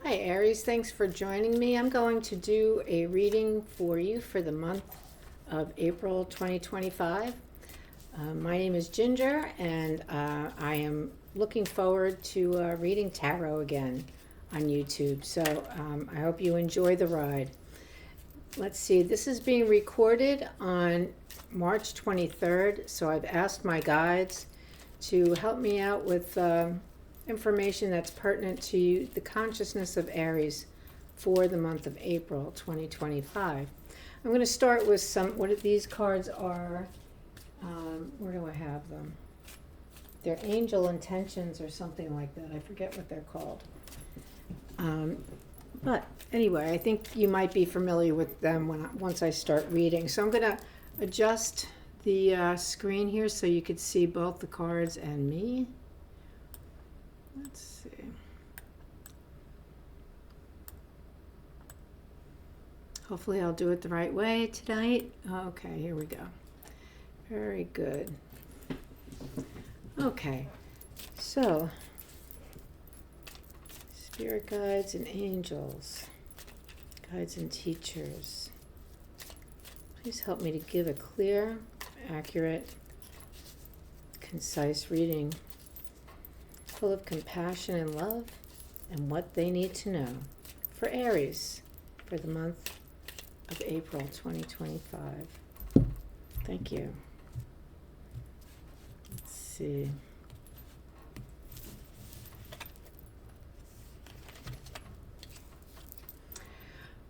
Hi Aries, thanks for joining me. I'm going to do a reading for you for the month of April 2025. My name is Ginger and I am looking forward to reading tarot again on YouTube. So I hope you enjoy the ride. Let's see, this is being recorded on March 23rd, so I've asked my guides to help me out with information that's pertinent to the consciousness of Aries for the month of April 2025. I'm going to start with what these cards are. Where do I have them? They're angel intentions or something like that. I forget what they're called. But anyway, I think you might be familiar with them once I start reading. So I'm going to adjust the screen here so you could see both the cards and me. Let's see. Hopefully I'll do it the right way tonight. Okay, here we go. Very good. Okay, so spirit guides and angels, guides and teachers, please help me to give a clear, accurate, concise reading full of compassion and love and what they need to know for Aries for the month of April 2025. Thank you. Let's see.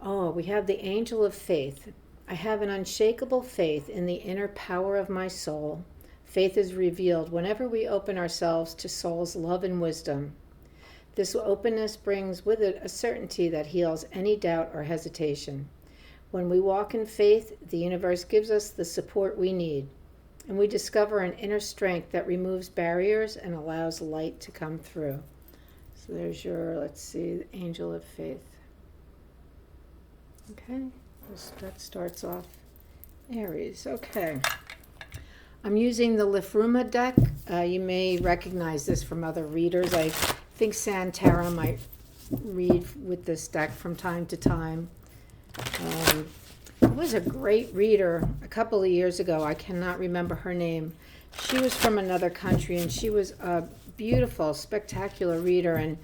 Oh, we have the angel of faith. I have an unshakable faith in the inner power of my soul. Faith is revealed whenever we open ourselves to soul's love and wisdom. This openness brings with it a certainty that heals any doubt or hesitation. When we walk in faith, the universe gives us the support we need, and we discover an inner strength that removes barriers and allows light to come through. So there's your, let's see, the angel of faith. Okay, that starts off Aries. Okay. I'm using the Lifruma deck. You may recognize this from other readers. I think Santara might read with this deck from time to time. It was a great reader a couple of years ago. I cannot remember her name. She was from another country, and she was a beautiful, spectacular reader. And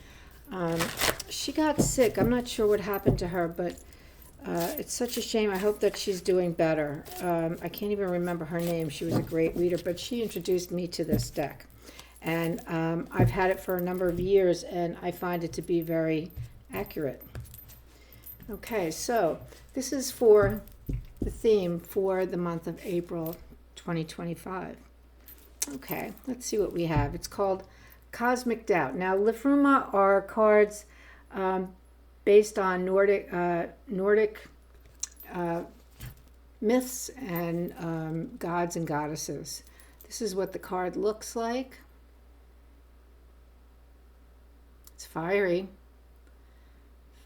she got sick. I'm not sure what happened to her, but it's such a shame. I hope that she's doing better. I can't even remember her name. She was a great reader, but she introduced me to this deck. And I've had it for a number of years, and I find it to be very accurate. Okay, so this is for the theme for the month of April 2025. Okay, let's see what we have. It's called Cosmic Doubt. Now, Lifruma are cards based on Nordic myths and gods and goddesses. This is what the card looks like. It's fiery.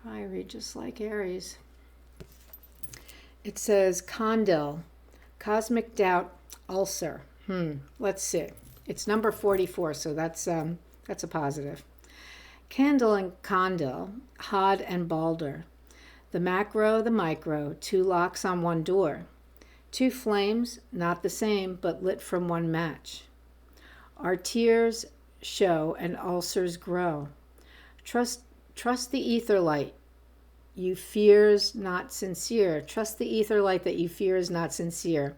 Fiery, just like Aries. It says Condil, Cosmic Doubt Ulcer. Let's see. It's number 44, so that's a positive. Candle and Condil, Hod and Balder. The macro, the micro, two locks on one door. Two flames, not the same, but lit from one match. Our tears show and ulcers grow. Trust the ether light. You fears not sincere. Trust the ether light that you fear is not sincere.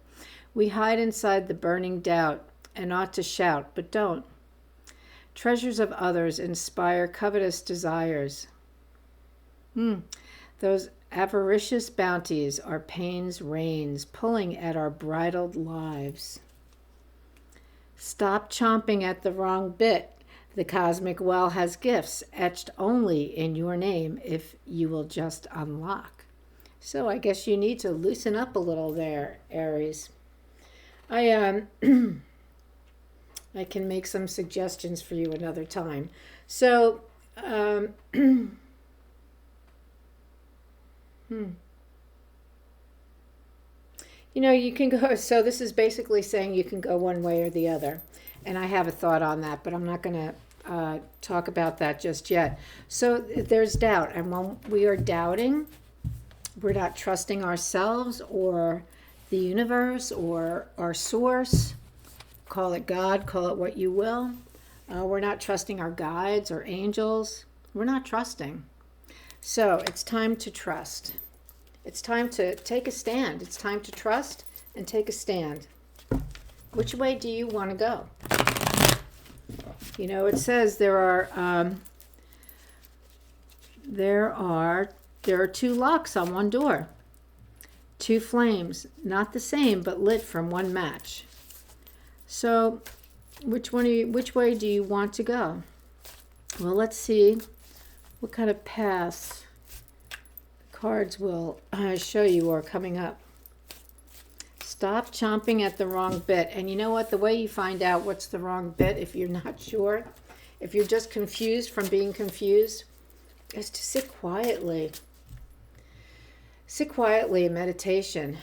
We hide inside the burning doubt and ought to shout, but don't. Treasures of others inspire covetous desires. Those avaricious bounties are pain's reins, pulling at our bridled lives. Stop chomping at the wrong bit. The cosmic well has gifts etched only in your name if you will just unlock. So I guess you need to loosen up a little there, Aries. I can make some suggestions for you another time. So, you can go, so this is basically saying you can go one way or the other. And I have a thought on that, but I'm not going to talk about that just yet. So there's doubt, and when we are doubting, we're not trusting ourselves or the universe or our source. Call it God, call it what you will. We're not trusting our guides or angels. We're not trusting. So it's time to trust. It's time to take a stand. It's time to trust and take a stand. Which way do you want to go? You know, it says there are two locks on one door, two flames, not the same but lit from one match. So, which way do you want to go? Well, let's see what kind of paths the cards will show you are coming up. Stop chomping at the wrong bit. And you know what? The way you find out what's the wrong bit, if you're not sure, if you're just confused from being confused, is to sit quietly. Sit quietly in meditation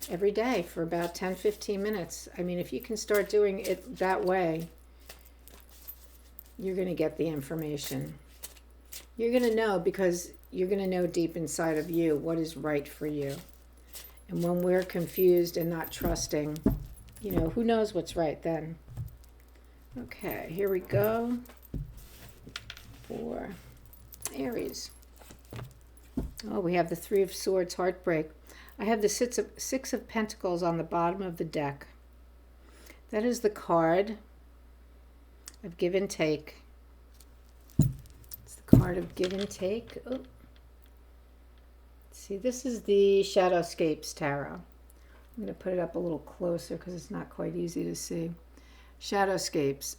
every day for about 10-15 minutes. I mean, if you can start doing it that way, you're going to get the information. You're going to know, because you're going to know deep inside of you what is right for you. And when we're confused and not trusting, you know, who knows what's right then? Okay, here we go for Aries. Oh, we have the Three of Swords, heartbreak. I have the Six of Pentacles on the bottom of the deck. That is the card of give and take. It's the card of give and take. Oh. See, this is the Shadowscapes Tarot. I'm going to put it up a little closer because it's not quite easy to see. Shadowscapes.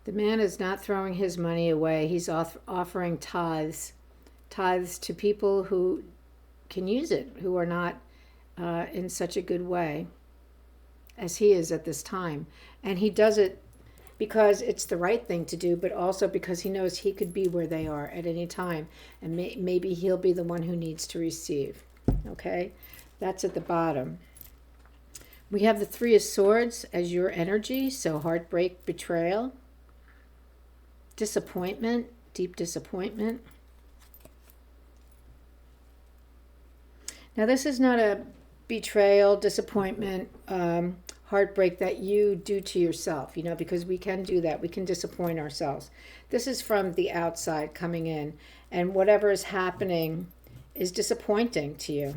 The man is not throwing his money away. He's offering tithes to people who can use it, who are not in such a good way as he is at this time. And he does it because it's the right thing to do, but also because he knows he could be where they are at any time. And maybe he'll be the one who needs to receive. Okay? That's at the bottom. We have the Three of Swords as your energy. So heartbreak, betrayal, disappointment, deep disappointment. Now this is not a betrayal, disappointment, heartbreak that you do to yourself, you know, because we can do that. We can disappoint ourselves. This is from the outside coming in, and whatever is happening is disappointing to you.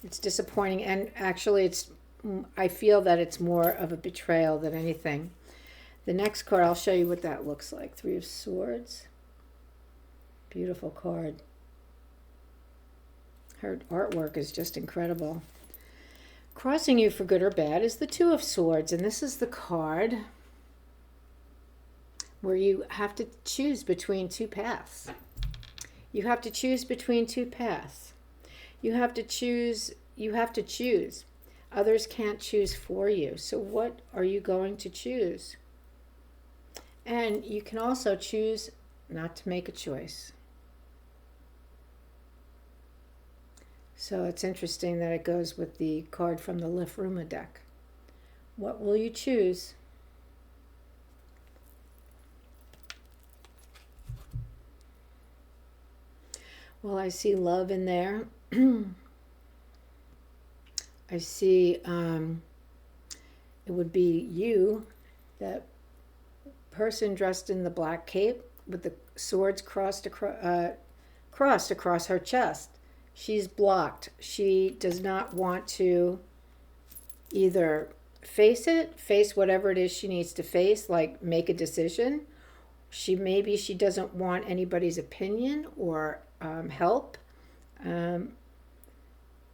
It's disappointing, and actually I feel that it's more of a betrayal than anything. The next card, I'll show you what that looks like. Three of Swords. Beautiful card. Her artwork is just incredible. Crossing you for good or bad is the Two of Swords, and this is the card where you have to choose between two paths. You have to choose between two paths. You have to choose. Others can't choose for you. So what are you going to choose? And you can also choose not to make a choice. So it's interesting that it goes with the card from the Lifruma deck. What will you choose? Well, I see love in there. I see it would be you, that person dressed in the black cape with the swords crossed across her chest. She's blocked. She does not want to either face whatever it is she needs to face, like make a decision. Maybe she doesn't want anybody's opinion or help.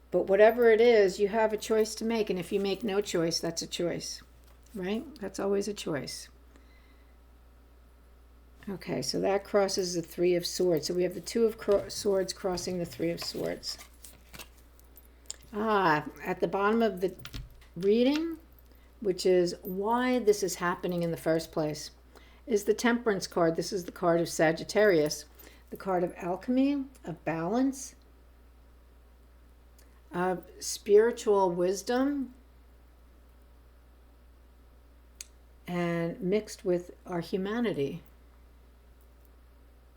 But whatever it is, you have a choice to make. And if you make no choice, that's a choice, right? That's always a choice. Okay, so that crosses the Three of Swords. So we have the Two of Swords crossing the Three of Swords. At the bottom of the reading, which is why this is happening in the first place, is the Temperance card. This is the card of Sagittarius, the card of alchemy, of balance, of spiritual wisdom, mixed with our humanity.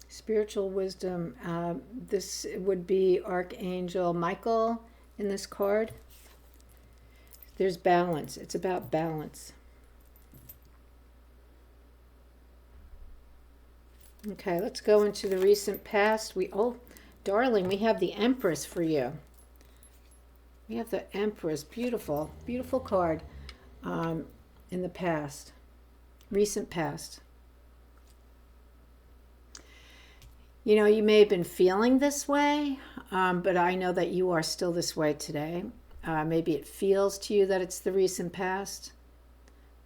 Spiritual wisdom. This would be Archangel Michael in this card. There's balance. It's about balance. Okay, let's go into the recent past. Oh, darling, we have the Empress for you. We have the Empress. Beautiful, beautiful card in the past, recent past. You know, you may have been feeling this way, but I know that you are still this way today. Maybe it feels to you that it's the recent past,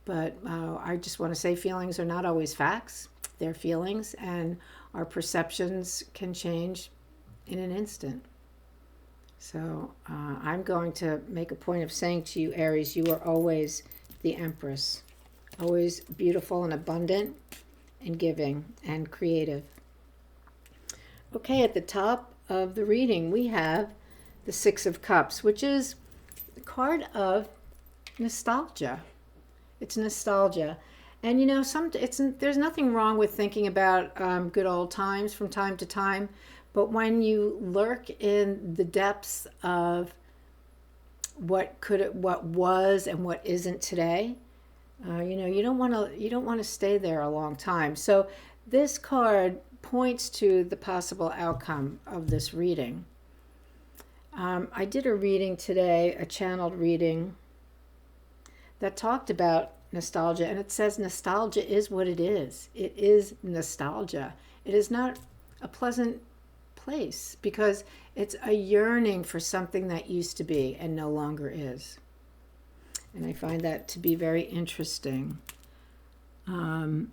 but I just want to say feelings are not always facts. They're feelings, and our perceptions can change in an instant. So I'm going to make a point of saying to you, Aries, you are always the Empress, always beautiful and abundant and giving and creative. Okay, at the top of the reading, we have the Six of Cups, which is the card of nostalgia. It's nostalgia. And you know, there's nothing wrong with thinking about good old times from time to time, but when you lurk in the depths of what was and what isn't today, you know, you don't want to stay there a long time. So this card points to the possible outcome of this reading. I did a reading today, a channeled reading that talked about nostalgia, and it says nostalgia is what it is. It is nostalgia. It is not a pleasant place because it's a yearning for something that used to be and no longer is. And I find that to be very interesting. And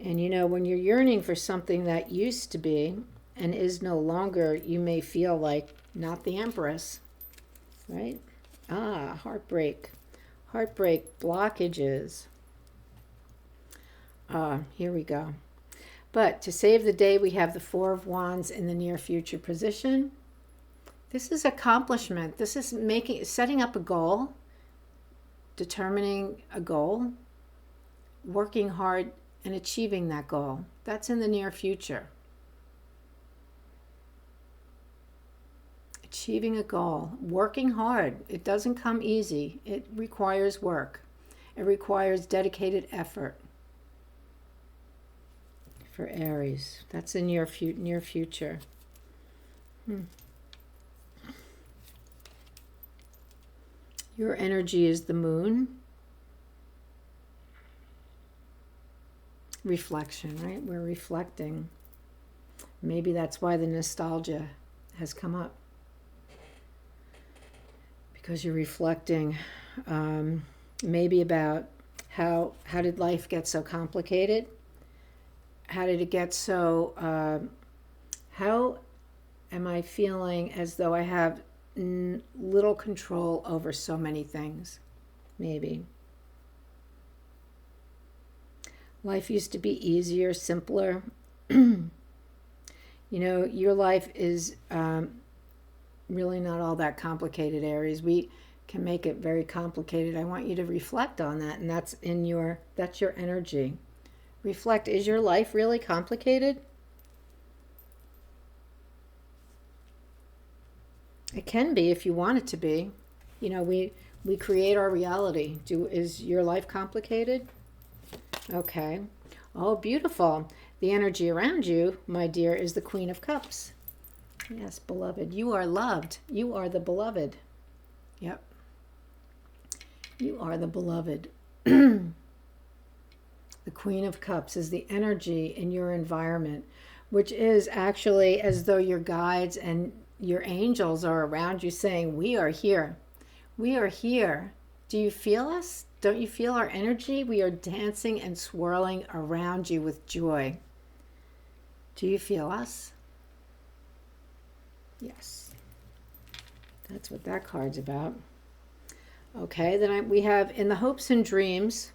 you know, when you're yearning for something that used to be and is no longer, you may feel like not the Empress, right? Heartbreak, blockages. Here we go. But to save the day, we have the Four of Wands in the near future position. This is accomplishment. This is setting up a goal, determining a goal, working hard and achieving that goal. That's in the near future. Achieving a goal, working hard. It doesn't come easy. It requires work. It requires dedicated effort. For Aries, that's in your near future. Your energy is the moon. Reflection, right? We're reflecting. Maybe that's why the nostalgia has come up. Because you're reflecting maybe about how did life get so complicated? How did it get so, how am I feeling as though I have little control over so many things? Maybe. Life used to be easier, simpler. You know, your life is really not all that complicated, Aries. We can make it very complicated. I want you to reflect on that, and that's your energy. Reflect, is your life really complicated? It can be if you want it to be. You know, we create our reality. Is your life complicated? Okay. Oh, beautiful. The energy around you, my dear, is the Queen of Cups. Yes, beloved. You are loved. You are the beloved. Yep. You are the beloved. The Queen of Cups is the energy in your environment, which is actually as though your guides and your angels are around you saying, we are here. We are here. Do you feel us? Don't you feel our energy? We are dancing and swirling around you with joy. Do you feel us? Yes. That's what that card's about. Okay, then we have in the hopes and dreams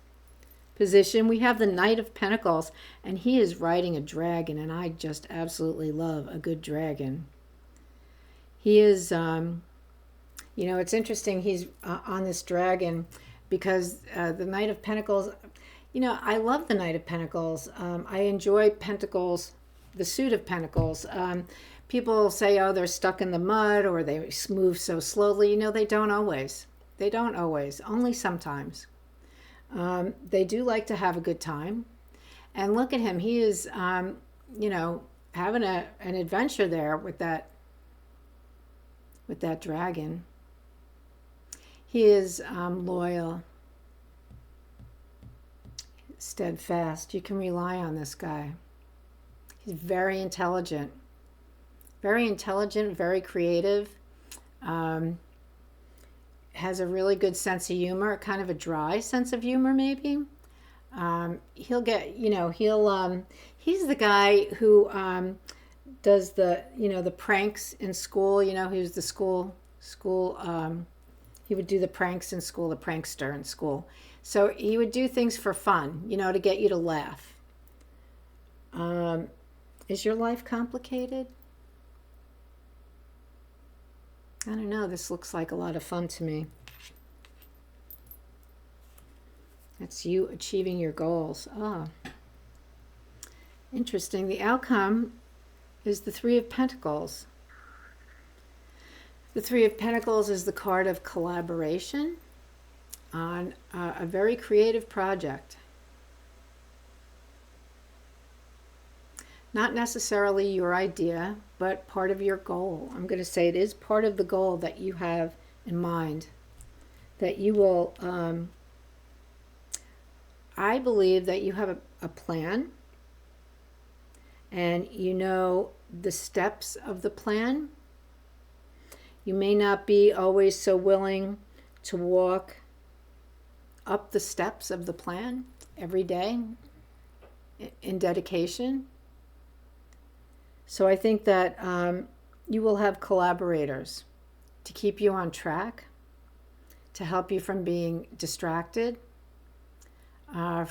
position, we have the Knight of Pentacles, and he is riding a dragon, and I just absolutely love a good dragon. He is, it's interesting. He's on this dragon because the Knight of Pentacles, I love the Knight of Pentacles. I enjoy Pentacles, the suit of Pentacles. People say, oh, they're stuck in the mud or they move so slowly. They don't always. They don't always, only sometimes. They do like to have a good time. And look at him. He is, having an adventure there with that dragon. He is loyal, steadfast. You can rely on this guy. He's very intelligent, very creative. Has a really good sense of humor, kind of a dry sense of humor, maybe. He'll get, he's the guy who does the pranks in school. He was the school, he would do the pranks in school, the prankster in school. So he would do things for fun, to get you to laugh. Is your life complicated? I don't know. This looks like a lot of fun to me. That's you achieving your goals. Oh, interesting. The outcome is the Three of Pentacles. The Three of Pentacles is the card of collaboration on a very creative project. Not necessarily your idea, but part of your goal. I'm going to say it is part of the goal that you have in mind. That you will, I believe that you have a plan and you know the steps of the plan. You may not be always so willing to walk up the steps of the plan every day in dedication. So I think that you will have collaborators to keep you on track, to help you from being distracted, to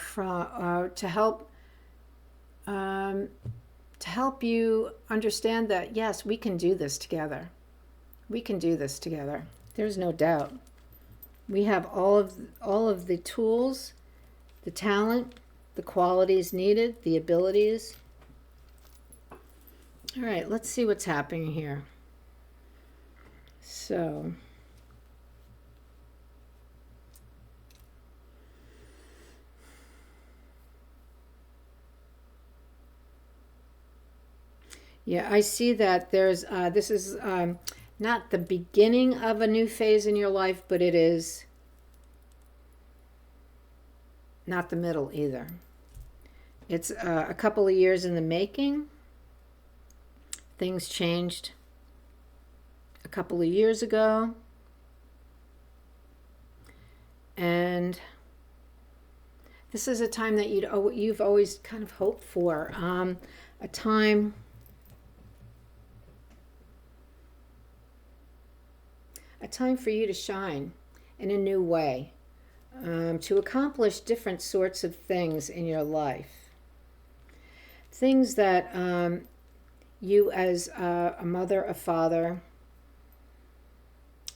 help you understand that, yes, we can do this together. We can do this together. There's no doubt. We have all of the tools, the talent, the qualities needed, the abilities. All right, let's see what's happening here. So, yeah, I see that there's, this is not the beginning of a new phase in your life, but it is not the middle either. It's a couple of years in the making. Things changed a couple of years ago. And this is a time that you've always kind of hoped for. A time for you to shine in a new way, to accomplish different sorts of things in your life. Things that you as a mother, a father,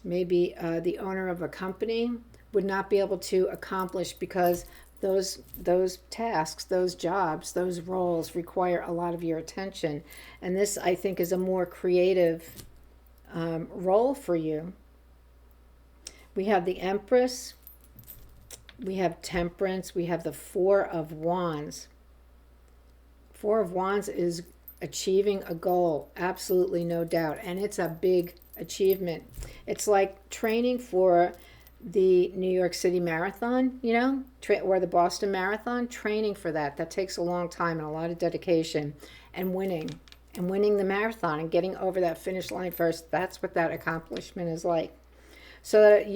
maybe the owner of a company would not be able to accomplish because those tasks, those jobs, those roles require a lot of your attention. And this, I think, is a more creative role for you. We have the Empress, we have Temperance, we have the Four of Wands. Four of Wands is achieving a goal, absolutely no doubt, and it's a big achievement. It's like training for the New York City Marathon, or the Boston Marathon. Training for that takes a long time and a lot of dedication, and winning the marathon and getting over that finish line first. That's what that accomplishment is like. So that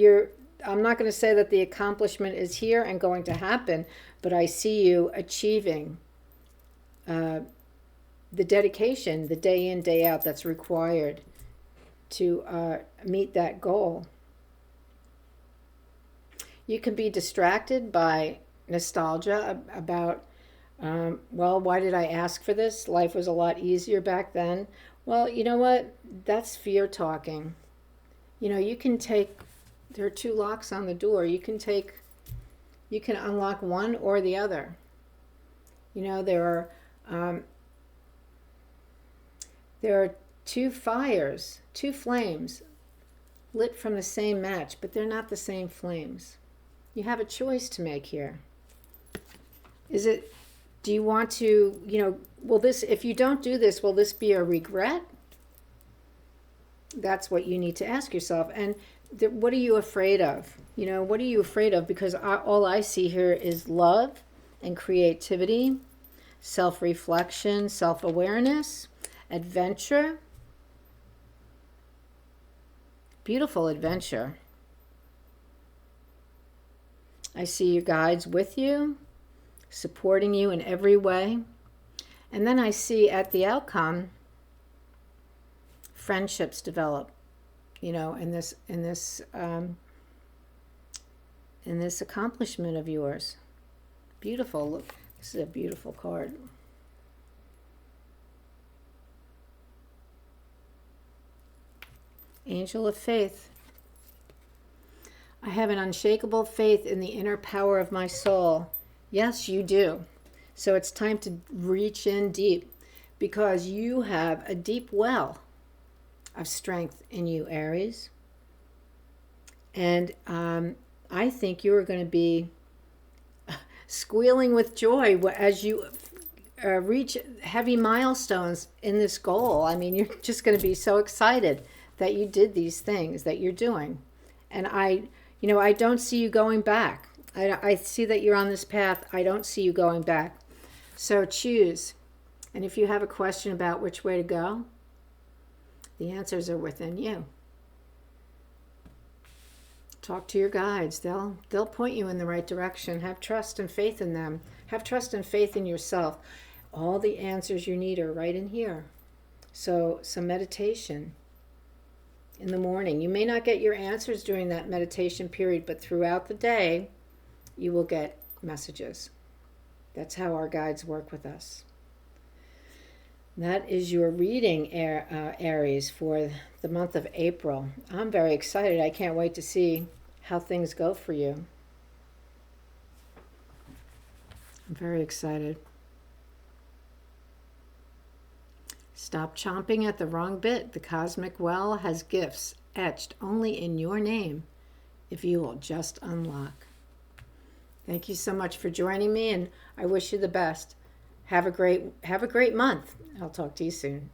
I'm not going to say that the accomplishment is here and going to happen, but I see you achieving the dedication, the day in, day out that's required to meet that goal. You can be distracted by nostalgia about, well, why did I ask for this? Life was a lot easier back then. Well, you know what? That's fear talking. You know, you can take, there are two locks on the door. You can unlock one or the other. You know, um, there are two fires, two flames lit from the same match, but they're not the same flames. You have a choice to make here. Is it, do you want to, will this, if you don't do this, will this be a regret? That's what you need to ask yourself. And what are you afraid of? What are you afraid of? Because all I see here is love and creativity, self-reflection, self-awareness, adventure, beautiful adventure. I see your guides with you, supporting you in every way. And then I see at the outcome, friendships develop, in this accomplishment of yours. Beautiful. Look, this is a beautiful card. Angel of Faith. I have an unshakable faith in the inner power of my soul. Yes, you do. So it's time to reach in deep, because you have a deep well of strength in you, Aries. And I think you are going to be squealing with joy as you reach heavy milestones in this goal. I mean, you're just going to be so excited that you did these things that you're doing. And I don't see you going back. I see that you're on this path. I don't see you going back. So choose. And if you have a question about which way to go, the answers are within you. Talk to your guides. They'll point you in the right direction. Have trust and faith in them. Have trust and faith in yourself. All the answers you need are right in here. So some meditation in the morning. You may not get your answers during that meditation period, but throughout the day, you will get messages. That's how our guides work with us. That is your reading, Aries, for the month of April. I'm very excited. I can't wait to see how things go for you. I'm very excited. Stop chomping at the wrong bit. The cosmic well has gifts etched only in your name if you will just unlock. Thank you so much for joining me, and I wish you the best. Have a great month. I'll talk to you soon.